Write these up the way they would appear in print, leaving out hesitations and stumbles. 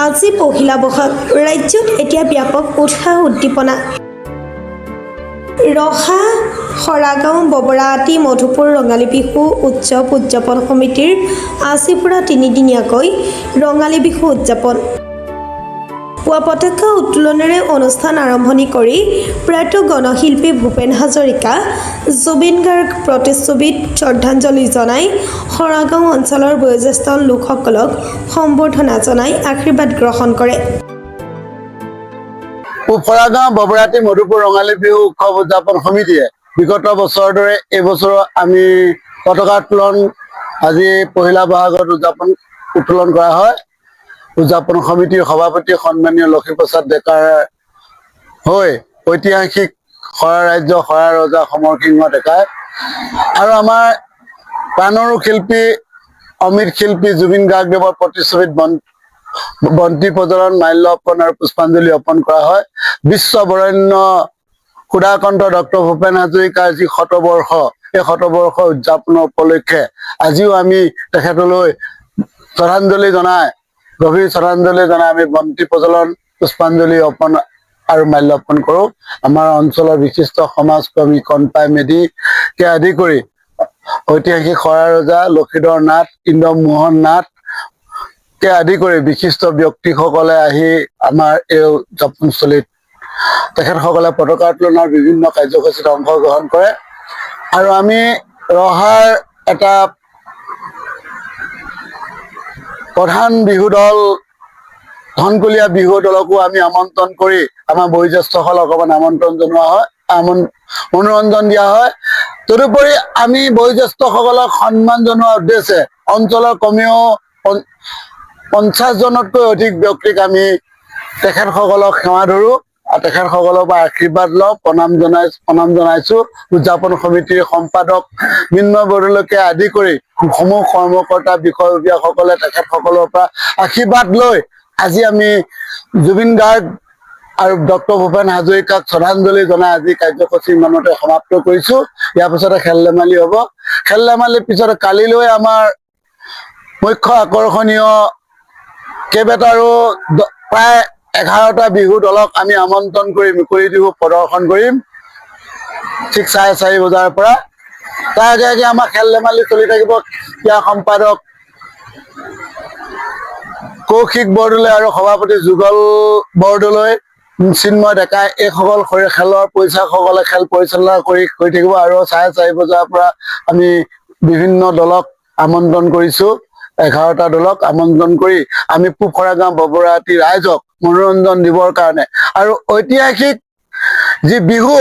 আজি পহিলা বহাগ ৰাজ্যত এতিয়া ব্যাপক উৎসাহ উদ্দীপনা ৰহা খৰাগাঁও ববৰাআটি মধুপুৰ ৰঙালী বিহু উৎসৱ উদযাপন সমিতিৰ আজিৰ পৰা 3 দিনীয়াকৈ ৰঙালী বিহু উদযাপন পুৱা পতাকা উত্তোলনেৰে অনুষ্ঠান আৰম্ভণি কৰি প্ৰয়াত গণশিল্পী ভূপেন হাজৰিকা জুবিন গাৰ্গ প্ৰতিচ্ছবিত শ্ৰদ্ধাঞ্জলি জনাই খৰাগাঁও অঞ্চলৰ বয়োজ্যেষ্ঠ লোকসকলক সম্বৰ্ধনা জনাই আশীৰ্বাদ গ্ৰহণ কৰে। খৰাগাঁও ববৰাআটি মধুপুৰ ৰঙালী বিহু উৎসৱ উদযাপন সমিতিয়ে বিগত বছৰৰ দৰে এই বছৰো আমি পতাকা উত্তোলন আজি পহিলা বহাগত উত্তোলন কৰা হয়। উদযাপন সমিতিৰ সভাপতি সন্মানীয় লক্ষীপ্ৰসাদ ডেকাৰ হৈ ঐতিহাসিক খৰা ৰাজ্য খৰা ৰজা সমৰ সিংহ ডেকাই আৰু আমাৰ প্ৰাণৰো শিল্পী অমৃত শিল্পী জুবিন গাৰ্গদেৱৰ প্ৰতিচ্ছবিত বন্তি প্ৰজ্বলন মাল্য অৰ্পণ আৰু পুষ্পাঞ্জলি অৰ্পণ কৰা হয়। বিশ্ব বৰেণ্য সুধাকণ্ঠ ডক্টৰ ভূপেন হাজৰিকাৰ যি শতবৰ্ষ এই শতবৰ্ষ উদযাপনৰ উপলক্ষে আজিও আমি তেখেতলৈ শ্ৰদ্ধাঞ্জলি জনাই গভীৰ শ্ৰদ্ধাঞ্জলি জনাই আমি বন্তি প্ৰজ্বলন পুষ্পাঞ্জলি অৰ্পণ আৰু মাল্য অৰ্পণ কৰোঁ। আমাৰ অঞ্চলৰ বিশিষ্ট সমাজকৰ্মী কণপাই মেধিকে আদি কৰি ঐতিহাসিক খৰা ৰজা লক্ষীধৰ নাথ ইন্দ্ৰমোহন নাথকে আদি কৰি বিশিষ্ট ব্যক্তিসকলে আহি আমাৰ এই উদযাপনস্থলীত তেখেতসকলে পতাকা উত্তোলনৰ বিভিন্ন কাৰ্যসূচীত অংশগ্ৰহণ কৰে আৰু আমি ৰহাৰ এটা প্ৰধান বিহু দল ধনকুলীয়া বিহু দলকো আমি আমন্ত্ৰণ কৰি আমাৰ বয়োজ্যেষ্ঠসকলক অকণমান আমন্ত্ৰণ জনোৱা হয়, মনোৰঞ্জন দিয়া হয়। তদুপৰি আমি বয়োজ্যেষ্ঠসকলক সন্মান জনোৱাৰ উদ্দেশ্যে অঞ্চলৰ কমেও 50জনতকৈ অধিক ব্যক্তিক আমি তেখেতসকলক সেৱা ধৰোঁ আৰু তেখেতসকলৰ পৰা আশীৰ্বাদ লওঁ, প্ৰণাম জনাইছোঁ। উদযাপন সমিতিৰ সম্পাদক মৃন্ময় বৰদলৈকে আদি কৰি সমূহ কৰ্মকৰ্তা বিষয়ববীয়াসকলে তেখেতসকলৰ পৰা আশীৰ্বাদ লৈ আজি আমি জুবিন গাৰ্গ আৰু ডক্টৰ ভূপেন হাজৰিকাক শ্ৰদ্ধাঞ্জলি জনাই আজি কাৰ্যসূচী ইমানতে সমাপ্ত কৰিছোঁ। ইয়াৰ পিছতে খেল ধেমালি হ'ব। খেল ধেমালিৰ পিছতে কালিলৈ আমাৰ মুখ্য আকৰ্ষণীয় কেইবাটাও প্ৰায় 11টা বিহু দলক আমি আমন্ত্ৰণ কৰি মুকলি বিহু প্ৰদৰ্শন কৰিম ঠিক 4:30 বজাৰ পৰা। তাৰ আগে আগে আমাৰ খেল ধেমালি চলি থাকিব। ক্ৰীড়া সম্পাদক কৌশিক বৰদলৈ আৰু সভাপতি যুগল বৰদলৈ চিন্ময় ডেকাই এইসকল খেলৰ পৰিচাৰকসকলে খেল পৰিচালনা কৰি থাকিব আৰু 4:30 বজাৰ পৰা আমি বিভিন্ন দলক আমন্ত্ৰণ কৰিছোঁ। 11টা দলক আমন্ত্ৰণ কৰি আমি খৰাগাঁও ববৰাআটি ৰাইজক মনোৰঞ্জন দিবৰ কাৰণে আৰু ঐতিহাসিক যি বিহু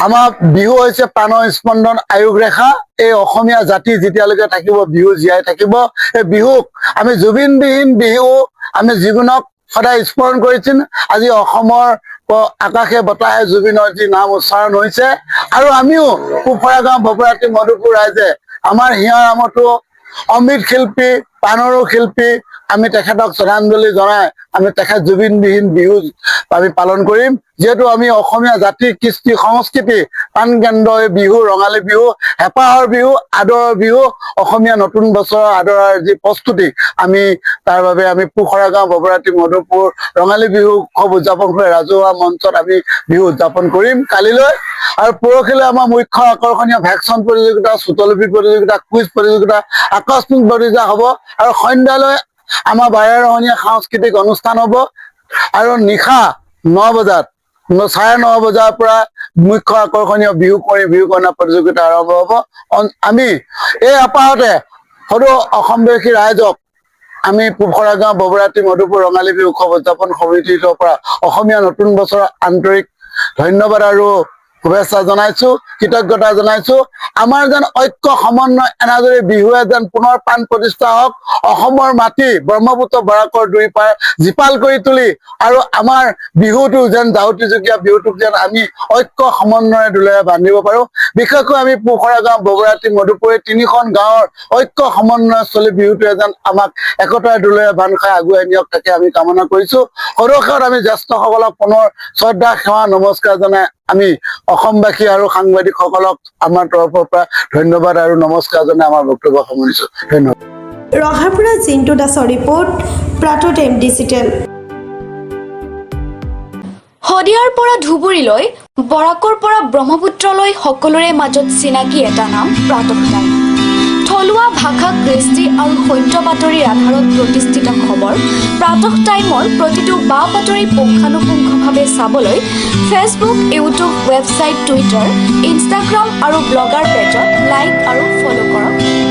আমাৰ বিহু হৈছে প্ৰাণৰ স্পন্দন আয়ুস ৰেখা। এই অসমীয়া জাতি যেতিয়ালৈকে থাকিব বিহু জীয়াই থাকিব। এই বিহুক আমি জুবিনবিহীন বিহু আমি জীৱনক সদায় স্মৰণ কৰিছিল। আজি অসমৰ আকাশে বতাহে জুবিনৰ যি নাম উচ্চাৰণ হৈছে আৰু আমিও খৰাগাঁও ববৰাআটি মধুপুৰ ৰাইজে আমাৰ হিয়াৰ আমঠু অমৃত শিল্পী প্ৰাণৰো শিল্পী আমি তেখেতক শ্ৰদ্ধাঞ্জলি জনাই আমি তেখেত জুবিনবিহীন বিহু আমি পালন কৰিম। যিহেতু আমি অসমীয়া জাতিৰ কৃষ্টি সংস্কৃতি প্ৰাণকেন্দ্ৰ বিহু ৰঙালী বিহু হেঁপাহৰ বিহু আদৰৰ বিহু অসমীয়া নতুন বছৰৰ আদৰাৰ যি প্ৰস্তুতি আমি তাৰ বাবে আমি খৰাগাঁও ববৰাআটি মধুপুৰ ৰঙালী বিহু উৎসৱ উদযাপন কৰি ৰাজহুৱা মঞ্চত আমি বিহু উদযাপন কৰিম কালিলৈ। আৰু পৰহিলৈ আমাৰ মুখ্য আকৰ্ষণীয় ভেকচন প্ৰতিযোগিতা, চুটলিপি প্ৰতিযোগিতা, কুইজ প্ৰতিযোগিতা, আকস্মিক প্ৰতিযোগিতা হ'ব আৰু সন্ধ্যালৈ আমাৰ বাৰেৰহণীয়া সাংস্কৃতিক অনুষ্ঠান হ'ব আৰু নিশা 9:30 বজাৰ পৰা মুখ্য আকৰ্ষণীয় বিহু কইনা প্ৰতিযোগিতা আৰম্ভ হ'ব। আমি এই আপাহতে সদৌ অসমবাসী ৰাইজক আমি খৰাগাঁও ববৰাআটি মধুপুৰ ৰঙালী বিহু উৎসৱ উদযাপন সমিতিৰ পৰা অসমীয়া নতুন বছৰৰ আন্তৰিক ধন্যবাদ আৰু শুভেচ্ছা জনাইছোঁ, কৃতজ্ঞতা জনাইছোঁ। আমাৰ যেন ঐক্য সমন্বয় এনাজৰী বিহুৱে যেন পুনৰ প্ৰাণ প্ৰতিষ্ঠা হওক। অসমৰ মাটি ব্ৰহ্মপুত্ৰ বৰাকৰ দুই পাৰ জীপাল কৰি তুলি আৰু আমাৰ বিহুটো যেন জাউতিযুগীয়া বিহুটোক যেন আমি ঐক্য সমন্বয়ে দোলেৰে বান্ধিব পাৰোঁ। বিশেষকৈ আমি খৰাগাঁও ববৰাআটি মধুপুৰ 3খন গাঁৱৰ ঐক্য সমন্বয়স্থলী বিহুটোৱে যেন আমাক একতাৰ দোলেৰে বান্ধ খাই আগুৱাই নিয়ক তাকে আমি কামনা কৰিছোঁ। সদৌ আমি জ্যেষ্ঠসকলক পুনৰ শ্ৰদ্ধা সেৱা নমস্কাৰ জনাই আমি অসমবাসী আৰু সাংবাদিকসকলক আমাৰ তৰফৰ পৰা ধন্যবাদ আৰু নমস্কাৰ জনাই আমাৰ বক্তব্য সামৰিছোঁ। ধন্যবাদ। ৰহাৰ পৰা জিন্তু দাসৰ ৰিপৰ্ট প্ৰাটো টাইম ডিজিটেল। শদিয়াৰ পৰা ধুবুৰীলৈ, বৰাকৰ পৰা ব্ৰহ্মপুত্ৰলৈ সকলোৰে মাজত চিনাকি এটা নাম প্ৰাতঃ টাইম। থলুৱা ভাষা, কৃষ্টি আৰু সত্য বাতৰিৰ আধাৰত প্ৰতিষ্ঠিত খবৰ প্ৰাতঃ টাইমৰ প্ৰতিটো বা বাতৰি পুংখানুপুংখভাৱে চাবলৈ Facebook, YouTube, website, Twitter, Instagram আৰু ব্লগাৰ পেজত লাইক আৰু ফ'ল' কৰক।